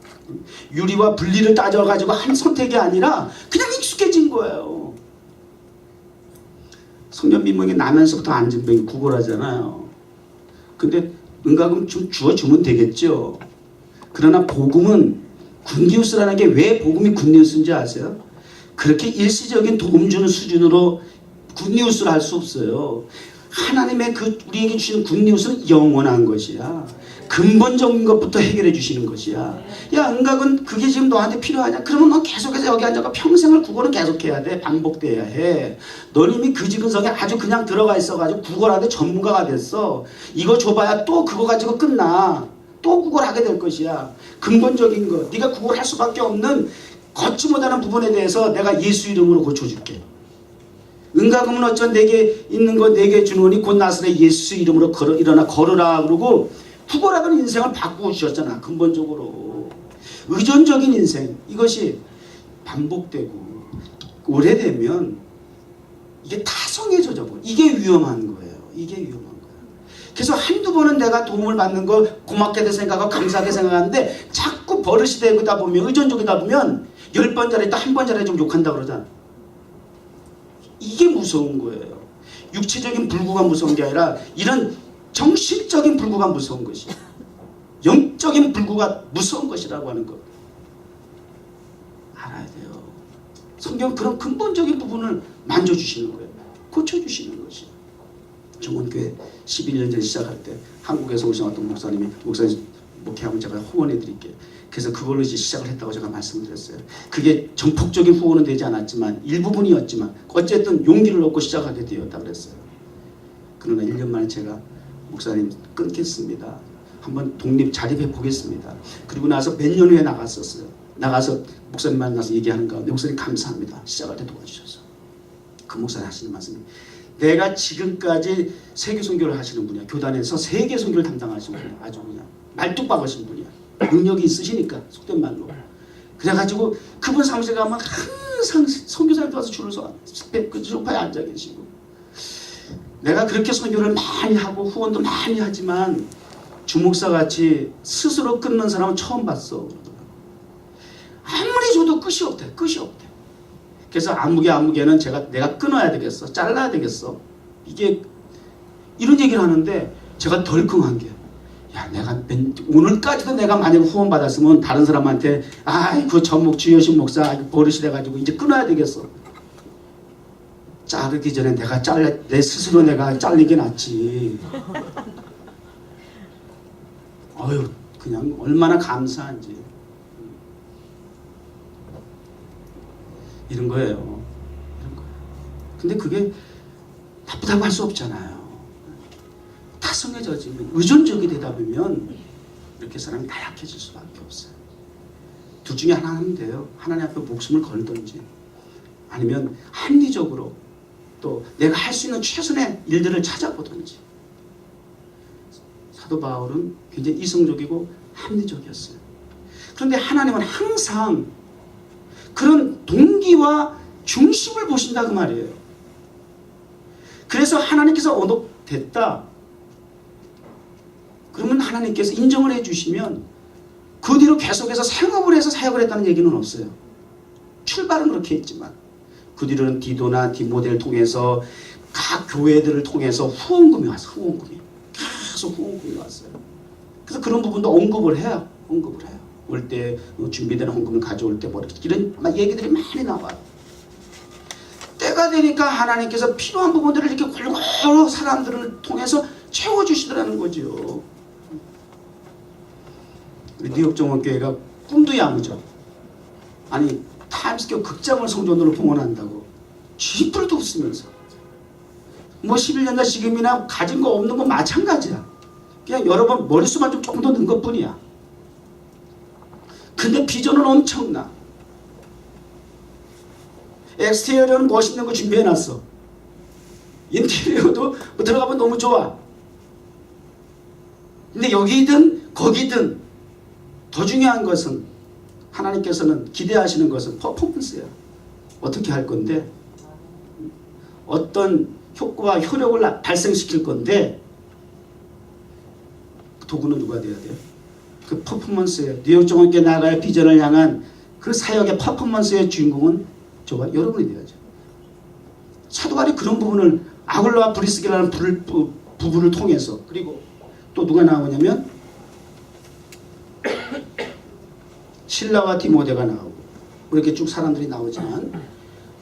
유리와 분리를 따져가지고 한 선택이 아니라 그냥 익숙해진 거예요. 성년비명이 나면서부터 안진병이 구걸하잖아요. 근데 은가금 좀 주어주면 되겠죠. 그러나 복음은 굿뉴스라는 게 왜 복음이 굿뉴스인지 아세요? 그렇게 일시적인 도움 주는 수준으로 굿뉴스를 할 수 없어요. 하나님의 우리에게 주시는 굿뉴스는 영원한 것이야. 근본적인 것부터 해결해 주시는 것이야. 야, 응각은 그게 지금 너한테 필요하냐? 그러면 너 계속해서 여기 앉아가 평생을 국어는 계속해야 돼. 반복돼야 해. 넌 이미 그 지근성에 아주 그냥 들어가 있어가지고 국어라는데 전문가가 됐어. 이거 줘봐야 또 그거 가지고 끝나. 또 국어를 하게 될 것이야. 근본적인 거, 네가 국어를 할 수밖에 없는 걷지 못하는 부분에 대해서 내가 예수 이름으로 고쳐줄게. 은가금은 어쩐 내게 있는 거 내게 주노니 곧 나서내 예수 이름으로 일어나 걸으라 그러고 국어라는 인생을 바꾸어 주셨잖아. 근본적으로 의존적인 인생, 이것이 반복되고 오래되면 이게 타성에 젖어버려. 이게 위험한 거예요. 이게 위험한 거예요. 그래서 한두 번은 내가 도움을 받는 거 고맙게 생각하고 감사하게 생각하는데 자꾸 버릇이 되다 보면, 의존적이다 보면 10번 잘했다 한 번 잘해 좀 욕한다 그러잖아. 이게 무서운 거예요. 육체적인 불구가 무서운 게 아니라 이런 정신적인 불구가 무서운 것이야. 영적인 불구가 무서운 것이라고 하는 것 알아야 돼요. 성경은 그런 근본적인 부분을 만져주시는 거예요. 고쳐주시는 것이. 정원교회 11년 전 시작할 때 한국에서 오신 어떤 목사님 목회하면 제가 후원해 드릴게요. 그래서 그걸로 이제 시작을 했다고 제가 말씀을 드렸어요. 그게 전폭적인 후원은 되지 않았지만 일부분이었지만 어쨌든 용기를 얻고 시작하게 되었다 그랬어요. 그러나 1년 만에 제가 목사님 끊겠습니다. 한번 독립 자립해 보겠습니다. 그리고 나서 몇 년 후에 나갔었어요. 나가서 목사님 만나서 얘기하는 가운데 목사님 감사합니다. 시작할 때 도와주셔서. 그 목사님 하시는 말씀이 내가 지금까지 세계 선교를 하시는 분이야. 교단에서 세계 선교를 담당하시는 분이야. 아주 그냥 말뚝박으신 분이야. 능력이 있으시니까 속된 말로. 그래가지고 그분 사무실에 가면 항상 선교사님들 와서 줄을 서 그 소파에 앉아 계시고 내가 그렇게 선교를 많이 하고 후원도 많이 하지만 주목사같이 스스로 끊는 사람은 처음 봤어. 아무리 줘도 끝이 없대. 끝이 없대. 그래서 아무개는 내가 끊어야 되겠어. 잘라야 되겠어. 이게 이런 얘기를 하는데 제가 덜컹한 게 야, 내가 오늘까지도 내가 만약 후원 받았으면 다른 사람한테 아이고 전목 주여신 목사 버릇이 돼가지고 이제 끊어야 되겠어. 자르기 전에 내 스스로 내가 잘리게 낫지. 어휴, 그냥 얼마나 감사한지. 이런 거예요. 이런 거예요. 근데 그게 나쁘다고 할 수 없잖아요. 타성에 젖으면, 의존적이 되다 보면 이렇게 사람이 나약해질 수밖에 없어요. 둘 중에 하나 하면 돼요. 하나님 앞에 목숨을 걸든지 아니면 합리적으로 또 내가 할 수 있는 최선의 일들을 찾아보든지. 사도 바울은 굉장히 이성적이고 합리적이었어요. 그런데 하나님은 항상 그런 동기와 중심을 보신다 그 말이에요. 그래서 하나님께서 됐다. 그러면 하나님께서 인정을 해주시면 그 뒤로 계속해서 생업을 해서 사역을 했다는 얘기는 없어요. 출발은 그렇게 했지만 그 뒤로는 디도나 디모데를 통해서 각 교회들을 통해서 후원금이 왔어요. 후원금이. 계속 후원금이 왔어요. 그래서 그런 부분도 언급을 해요. 올 때 준비되는 헌금을 가져올 때 뭐 이런 얘기들이 많이 나와요. 때가 되니까 하나님께서 필요한 부분들을 이렇게 골고루 사람들을 통해서 채워주시더라는 거죠. 뉴욕 정원교회가 꿈도 야무져. 아니 타임스퀘어 극장을 성전으로 봉헌한다고 쥐뿔도 없으면서 뭐 11년간 지금이나 가진 거 없는 거 마찬가지야. 그냥 여러 번 머릿수만 좀 조금 더 는 것뿐이야. 근데 비전은 엄청나. 엑스테리어는 멋있는 거 준비해놨어. 인테리어도 뭐 들어가면 너무 좋아. 근데 여기든 거기든 더 중요한 것은 하나님께서는 기대하시는 것은 퍼포먼스야. 어떻게 할 건데 어떤 효과와 효력을 발생시킬 건데 도구는 누가 돼야 돼요? 그 퍼포먼스에 뉴욕 정원교회 나갈 비전을 향한 그 사역의 퍼포먼스의 주인공은 저와 여러분이 돼야죠. 사도 바울이 그런 부분을 아굴라와 브리스게라는 부부를 통해서 그리고 또 누가 나오냐면 실라와 디모데가 나오고 이렇게 쭉 사람들이 나오지만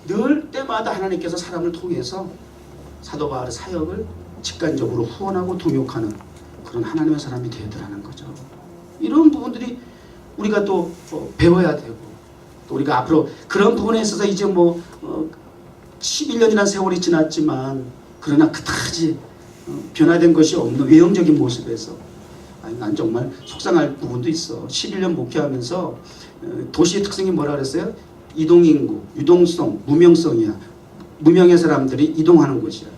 늘 때마다 하나님께서 사람을 통해서 사도 바울의 사역을 직관적으로 후원하고 동역하는 그런 하나님의 사람이 되더라는 거죠. 이런 부분들이 우리가 또 배워야 되고, 또 우리가 앞으로 그런 부분에 있어서 이제 11년이라는 세월이 지났지만 그러나 그다지 변화된 것이 없는 외형적인 모습에서 난 정말 속상할 부분도 있어. 11년 목회하면서 도시의 특성이 뭐라 그랬어요? 이동인구, 유동성, 무명성이야. 무명의 사람들이 이동하는 곳이야.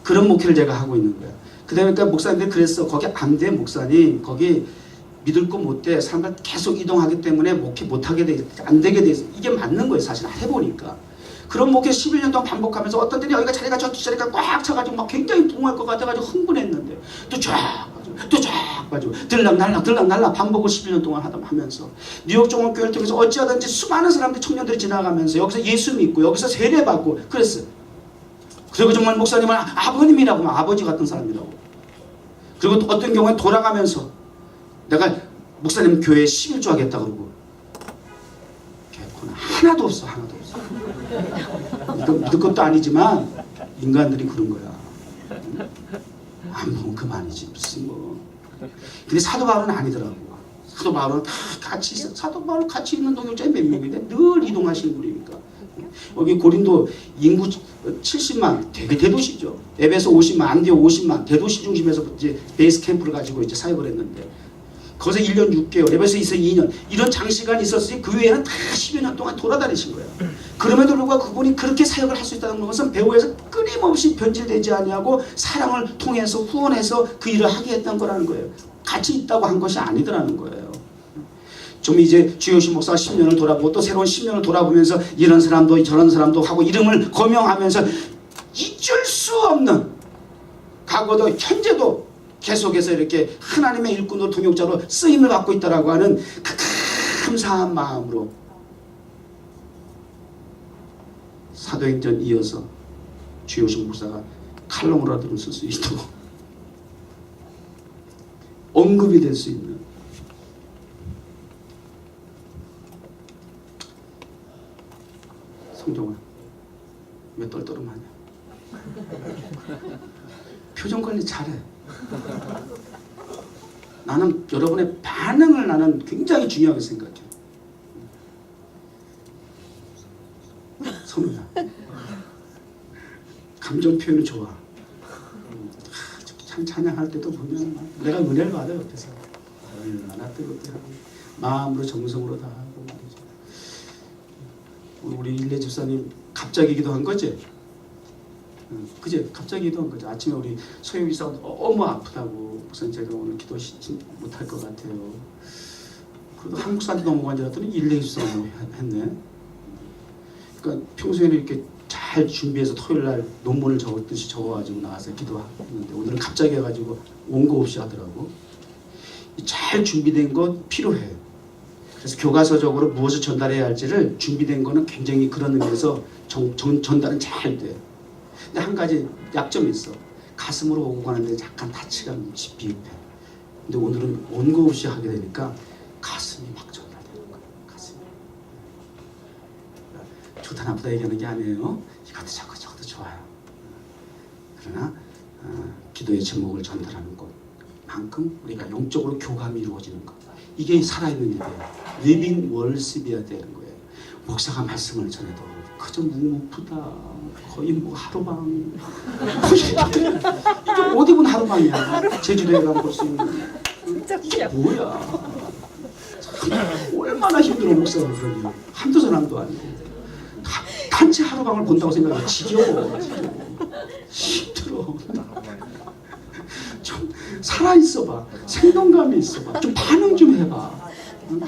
그런 목회를 제가 하고 있는 거야. 그러니까 목사님들이 그랬어. 거기 안 돼, 목사님. 거기 믿을 거 못 돼. 사람들 계속 이동하기 때문에 목회 못하게 돼. 안 되게 돼. 이게 맞는 거예요. 사실 해보니까. 그런 목회 11년 동안 반복하면서 어떤 때는 여기가 자리가 저 자리가 꽉 차가지고 막 굉장히 동할 것 같아가지고 흥분했는데 또 쫙 빠지고 들락날락 반복을 11년 동안 하면서 뉴욕 종합교회를 통해서 어찌하든지 수많은 사람들이 청년들이 지나가면서 여기서 예수 믿고 여기서 세례받고 그랬어요. 그리고 정말 목사님은 아버님이라고 아버지 같은 사람이라고. 그리고 또 어떤 경우에 돌아가면서 내가 목사님 교회에 11조 하겠다 그러고 개코는 하나도 없어. 믿을 것도 아니지만 인간들이 그런 거야. 안 보면 그만이지 무슨 뭐. 근데 사도 바울은 아니더라고. 사도 바울은 다 같이 있어. 사도 바울 같이 있는 동역자에 몇 명인데 늘 이동하시는 분이니까. 여기 고린도 인구 70만 되게 대도시죠. 에베소 50만, 안디오 50만 대도시 중심에서 이제 베이스 캠프를 가지고 이제 사역을 했는데 거기서 1년 6개월, 에베소에서 2년 이런 장시간이 있었으니 그 외에는 다 10여 년 동안 돌아다니신 거예요. 그럼에도 불구하고 그분이 그렇게 사역을 할 수 있다는 것은 배후에서 끊임없이 변질되지 아니하고 사랑을 통해서 후원해서 그 일을 하게 했던 거라는 거예요. 같이 있다고 한 것이 아니더라는 거예요. 좀 이제 주요신 목사가 10년을 돌아보고 또 새로운 10년을 돌아보면서 이런 사람도 저런 사람도 하고 이름을 거명하면서 잊을 수 없는 과거도 현재도 계속해서 이렇게 하나님의 일꾼으로 동역자로 쓰임을 받고 있다라고 하는 그 감사한 마음으로 사도행전 이어서 주요신 목사가 칼럼으로라도 쓸 수 있도록 언급이 될 수 있는 성종아 왜 떨떠름하냐? 표정 관리 잘해. 나는 여러분의 반응을 나는 굉장히 중요하게 생각해. 선우야 감정 표현이 좋아. 참 찬양할 때도 보면 내가 은혜를 받아 옆에서 얼마나 뜨겁게 하고 마음으로 정성으로 다 하고 말이죠. 우리 일례 집사님 갑자기 기도한 거지? 그제 갑자기 기도한 거죠. 아침에 우리 소영 이사가 너무 아프다고 목사님 제가 오늘 기도 못할 것 같아요. 그래도 한국 사람이 넘어간 줄 알았더니 일례 집사가 했네. 그러니까 평소에는 이렇게 잘 준비해서 토요일날 논문을 적어가지고 나와서 기도하는데 오늘은 갑자기 해가지고 원고 없이 하더라고. 잘 준비된 건 필요해. 그래서 교과서적으로 무엇을 전달해야 할지를 준비된 거는 굉장히 그런 의미에서 전달은 잘 돼. 근데 한 가지 약점이 있어. 가슴으로 오고 가는데 약간 타치감이 비슷해. 근데 오늘은 원고 없이 하게 되니까 가슴이 막 전달되는 거야. 가슴이. 좋다 나쁘다 얘기하는 게 아니에요. 이것도 좋고 저것도 좋아요. 그러나 기도의 제목을 전달하는 것만큼 우리가 영적으로 교감이 이루어지는 것. 이게 살아있는 일이에요. 리빙 월십이어야 되는 거예요. 목사가 말씀을 전해도 그저 묵묵부다. 거의 뭐 하루방. 이게 어디 보면 하루방이야. 제주도에 가면 볼 수 있는. 이게 뭐야. 참, 얼마나 힘들어 목사가 그러면. 한두 사람도 아니고. 단지 하루방을 본다고 생각해. 지겨워. 힘들어. 좀 살아있어봐. 생동감이 있어봐. 좀 반응 좀 해봐. 응?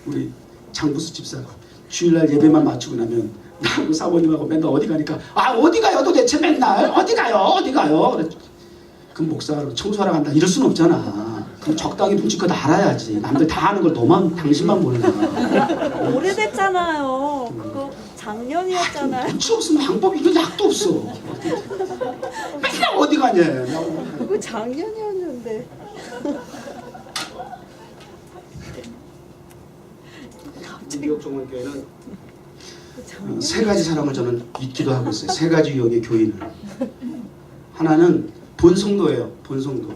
우리 장부수 집사가 주일날 예배만 마치고 나면 나하고 사모님하고 맨날 어디 가니까 어디 가요 도대체 맨날 어디 가요 그럼 목사가 청소하러 간다 이럴 수는 없잖아. 그럼 적당히 눈치껏 알아야지. 남들 다 아는 걸 너만 당신만 몰라. 오래됐잖아요. 그거 작년이었잖아요. 눈치 없으면 방법이 이거 약도 없어. 맨날 어디 가냐. 그거 작년이었는데. 뉴욕 종합교회는 세 가지 사람을 저는 기도하고 있어요. 세 가지 유형의 교인을. 하나는 본성도예요. 본성도.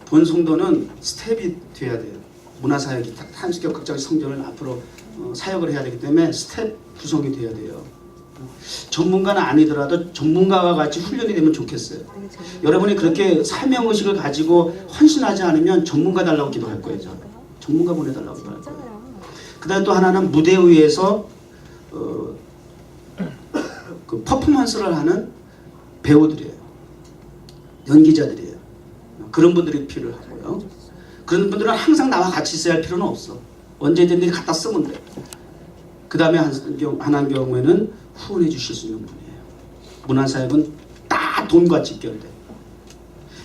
본성도는 스텝이 돼야 돼요. 문화사역이 탄식교 극장의 성전을 앞으로 사역을 해야 되기 때문에 스텝 구성이 돼야 돼요. 전문가는 아니더라도 전문가와 같이 훈련이 되면 좋겠어요. 여러분이 그렇게 사명의식을 가지고 헌신하지 않으면 전문가 달라고 기도할 거예요. 전문가 보내달라고 기도할 거예요. 그 다음에 또 하나는 무대 위에서 그 퍼포먼스를 하는 배우들이에요. 연기자들이에요. 그런 분들이 필요하고요. 그런 분들은 항상 나와 같이 있어야 할 필요는 없어. 언제든지 갖다 쓰면 돼. 그 다음에 하나의 경우에는 후원해 주실 수 있는 분이에요. 문화사역은 다 돈과 직결돼.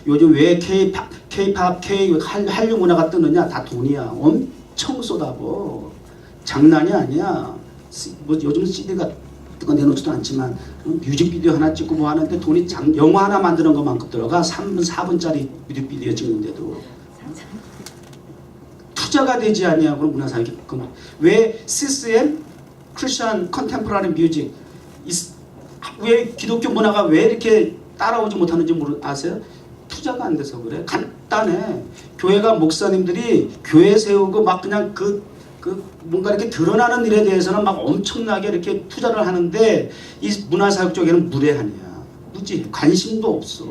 요즘 왜 K-팝, 한류 문화가 뜨느냐? 다 돈이야. 엄청 쏟아부. 장난이 아니야. 뭐 요즘 CD가 내놓지도 않지만 뮤직비디오 하나 찍고 뭐 하는데 돈이 영화 하나 만드는 것만큼 들어가. 3분, 4분짜리 뮤직비디오 찍는데도. 투자가 되지 아니하고 문화사역이 왜 CCM 크리스천 컨템포러리 뮤직 왜 기독교 문화가 왜 이렇게 따라오지 못하는지 아세요? 투자가 안 돼서 그래. 간단해. 교회가 목사님들이 교회 세우고 막 그냥 뭔가 이렇게 드러나는 일에 대해서는 막 엄청나게 이렇게 투자를 하는데 이 문화사역 쪽에는 무례하냐. 무지 관심도 없어.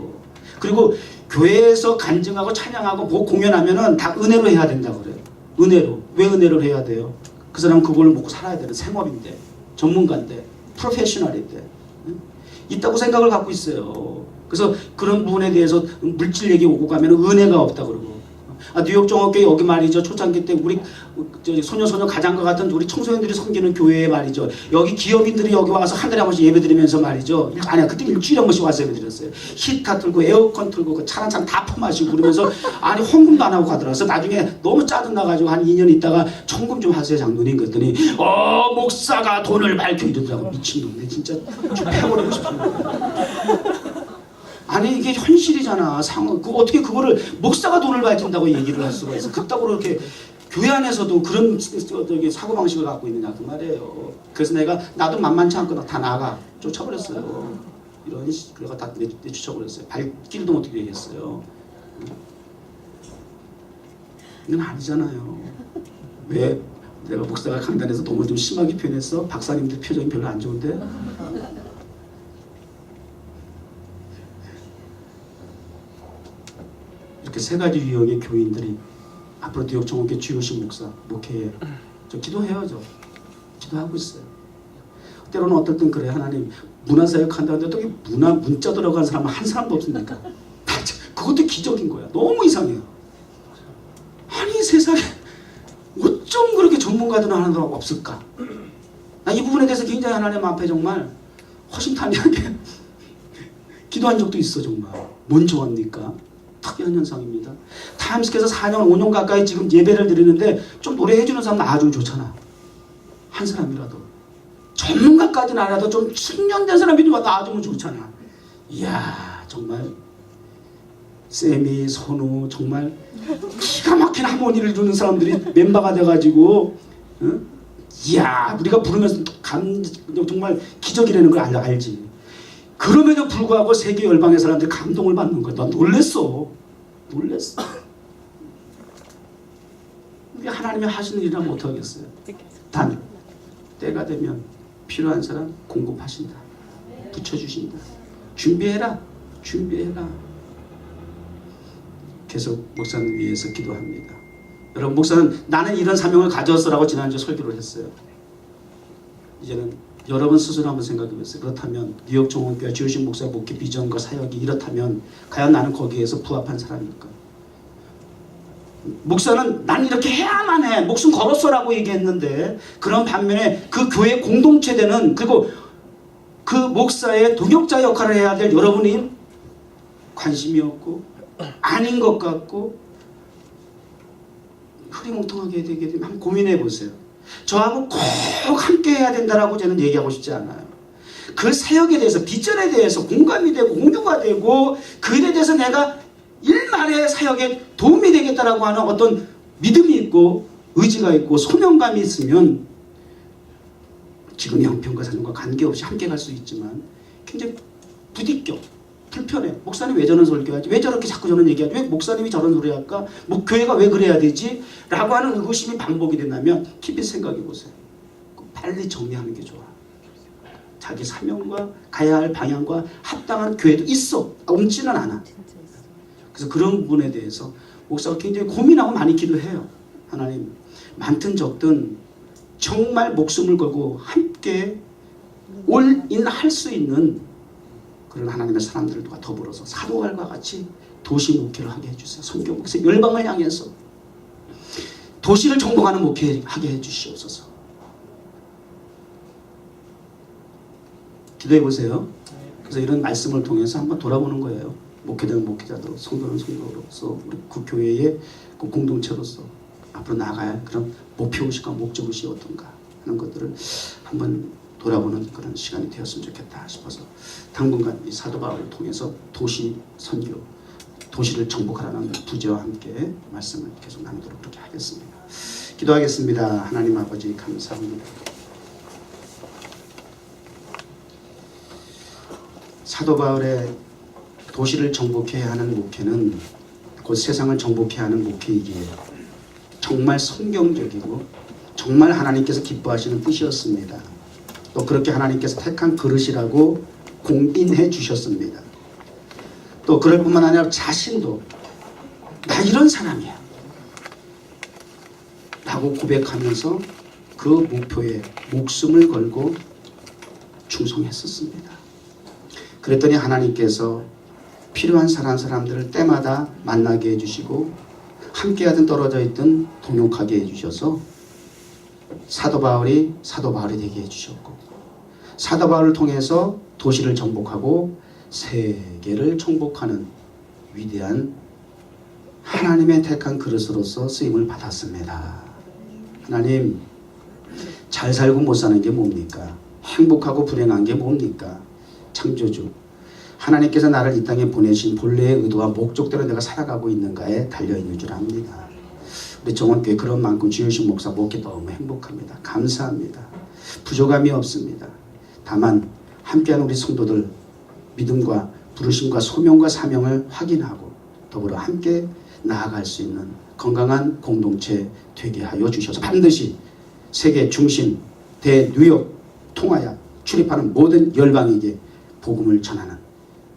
그리고 교회에서 간증하고 찬양하고 뭐 공연하면은 다 은혜로 해야 된다고 그래요. 은혜로. 왜 은혜를 해야 돼요? 그 사람은 그걸 먹고 살아야 되는 생업인데, 전문가인데, 프로페셔널인데 있다고 생각을 갖고 있어요. 그래서 그런 부분에 대해서 물질 얘기 오고 가면 은혜가 없다 그러고. 뉴욕 종합교회 여기 말이죠. 초창기 때 우리 소녀소녀 가장과 같은 우리 청소년들이 섬기는 교회에 말이죠. 여기 기업인들이 여기 와서 한 달에 한 번씩 예배 드리면서 말이죠. 아니야, 그때 일주일에 한 번씩 와서 예배 드렸어요. 히터 틀고 에어컨 틀고 그 차 한 잔 다 퍼마시고 그러면서 아니 헌금도 안 하고 가더라고요. 나중에 너무 짜증나가지고 한 2년 있다가 청금 좀 하세요 장로님 그랬더니 목사가 돈을 밝혀 이러더라고. 미친놈네 진짜 좀 패버리고 싶어요. 아니 이게 현실이잖아. 상황. 어떻게 그거를 목사가 돈을 밝힌다고 얘기를 할 수가 있어. 그따구로 이렇게 교회 안에서도 그런 사고방식을 갖고 있느냐 그 말이에요. 그래서 나도 만만치 않거든. 다 나가. 쫓아버렸어요. 이런 그래가 다 내쫓아버렸어요. 발길도 못 뛰게 했어요. 이건 아니잖아요. 왜 내가 목사가 강단에서 너무 좀 심하게 표현했어? 박사님들 표정이 별로 안 좋은데? 이렇게 세 가지 유형의 교인들이 앞으로 뉴욕 정원교회 주요신 목사 목회에 저 기도해요. 저 기도하고 있어요. 때로는 어떨 땐 그래. 하나님 문화사역 한다는데 어떻게 문자 들어간 사람은 한 사람도 없습니까? 그것도 기적인 거야. 너무 이상해요. 아니 세상에 어쩜 그렇게 전문가들은 하나도 없을까? 나 이 부분에 대해서 굉장히 하나님 앞에 정말 허심탄회하게 기도한 적도 있어. 정말 뭔 좋아합니까? 특이한 현상입니다. 타임스께서 4년, 5년 가까이 지금 예배를 드리는데 좀 노래해주는 사람 나와주면 좋잖아. 한 사람이라도. 전문가까지는 아니라도 좀 숙련된 사람이 좀 나와주면 좋잖아. 이야 정말 쌤이 선우 정말 기가 막힌 하모니를 주는 사람들이 멤버가 돼가지고 응? 이야 우리가 부르면서 정말 기적이라는 걸 알지. 그럼에도 불구하고 세계 열방의 사람들이 감동을 받는 거야. 나 놀랬어. 이게 하나님이 하시는 일이라 못하겠어요. 단 때가 되면 필요한 사람 공급하신다. 붙여주신다. 준비해라. 계속 목사님 위해서 기도합니다. 여러분 목사는 나는 이런 사명을 가졌어라고 지난주에 설교를 했어요. 이제는 여러분 스스로 한번 생각해 보세요. 그렇다면 뉴욕 정원교회 주요신 목사 목회 비전과 사역이 이렇다면 과연 나는 거기에서 부합한 사람일까? 목사는 난 이렇게 해야만 해. 목숨 걸었어라고 얘기했는데 그런 반면에 그 교회 공동체되는 그리고 그 목사의 동역자 역할을 해야 될 여러분이 관심이 없고 아닌 것 같고 흐리멍텅하게 되게 되면 한번 고민해 보세요. 저하고 꼭 함께 해야 된다라고 저는 얘기하고 싶지 않아요. 그 사역에 대해서 비전에 대해서 공감이 되고 공유가 되고 그 일에 대해서 내가 일말의 사역에 도움이 되겠다라고 하는 어떤 믿음이 있고 의지가 있고 소명감이 있으면 지금의 형편과 사정과 관계없이 함께 갈 수 있지만 굉장히 부딪혀 불편해. 목사님 왜 저런 설교하지? 왜 저렇게 자꾸 저런 얘기하지? 왜 목사님이 저런 소리 할까? 뭐 교회가 왜 그래야 되지? 라고 하는 의구심이 반복이 된다면 깊이 생각해 보세요. 빨리 정리하는 게 좋아. 자기 사명과 가야 할 방향과 합당한 교회도 있어. 없지는 않아. 그래서 그런 부분에 대해서 목사가 굉장히 고민하고 많이 기도해요. 하나님, 많든 적든 정말 목숨을 걸고 함께 올인할 수 있는 그런 하나님의 사람들과 더불어서 사도갈과 같이 도시 목회를 하게 해주세요. 선교 목회 열방을 향해서 도시를 정복하는 목회하게 해주시옵소서. 기도해 보세요. 그래서 이런 말씀을 통해서 한번 돌아보는 거예요. 목회자는 목회자도, 성도는 성도로서, 우리 그 교회의 그 공동체로서 앞으로 나가야 할 그런 목표의식과 목적의식이 어떤가 하는 것들을 한번 돌아보는 그런 시간이 되었으면 좋겠다 싶어서 당분간 이 사도 바울을 통해서 도시 선교, 도시를 정복하라는 부제와 함께 말씀을 계속 나누도록 그렇게 하겠습니다. 기도하겠습니다. 하나님 아버지 감사합니다. 사도 바울의 도시를 정복해야 하는 목회는 곧 세상을 정복해야 하는 목회이기에 정말 성경적이고 정말 하나님께서 기뻐하시는 뜻이었습니다. 또 그렇게 하나님께서 택한 그릇이라고 공인해 주셨습니다. 또 그럴 뿐만 아니라 자신도 나 이런 사람이야 라고 고백하면서 그 목표에 목숨을 걸고 충성했었습니다. 그랬더니 하나님께서 필요한 사람들을 때마다 만나게 해주시고 함께하든 떨어져 있든 동역하게 해주셔서 사도 바울이 되게 해주셨고 사도 바울을 통해서 도시를 정복하고 세계를 정복하는 위대한 하나님의 택한 그릇으로서 쓰임을 받았습니다. 하나님, 잘 살고 못 사는 게 뭡니까? 행복하고 불행한 게 뭡니까? 창조주 하나님께서 나를 이 땅에 보내신 본래의 의도와 목적대로 내가 살아가고 있는가에 달려있는 줄 압니다. 우리 정원교회 그런 만큼 주효신 목사 목회 너무 행복합니다. 감사합니다. 부족함이 없습니다. 다만 함께하는 우리 성도들 믿음과 부르심과 소명과 사명을 확인하고 더불어 함께 나아갈 수 있는 건강한 공동체 되게 하여 주셔서 반드시 세계 중심 대뉴욕 통하여 출입하는 모든 열방에게 복음을 전하는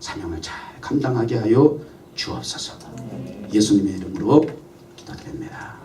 사명을 잘 감당하게 하여 주옵소서. 예수님의 이름으로 기도드립니다.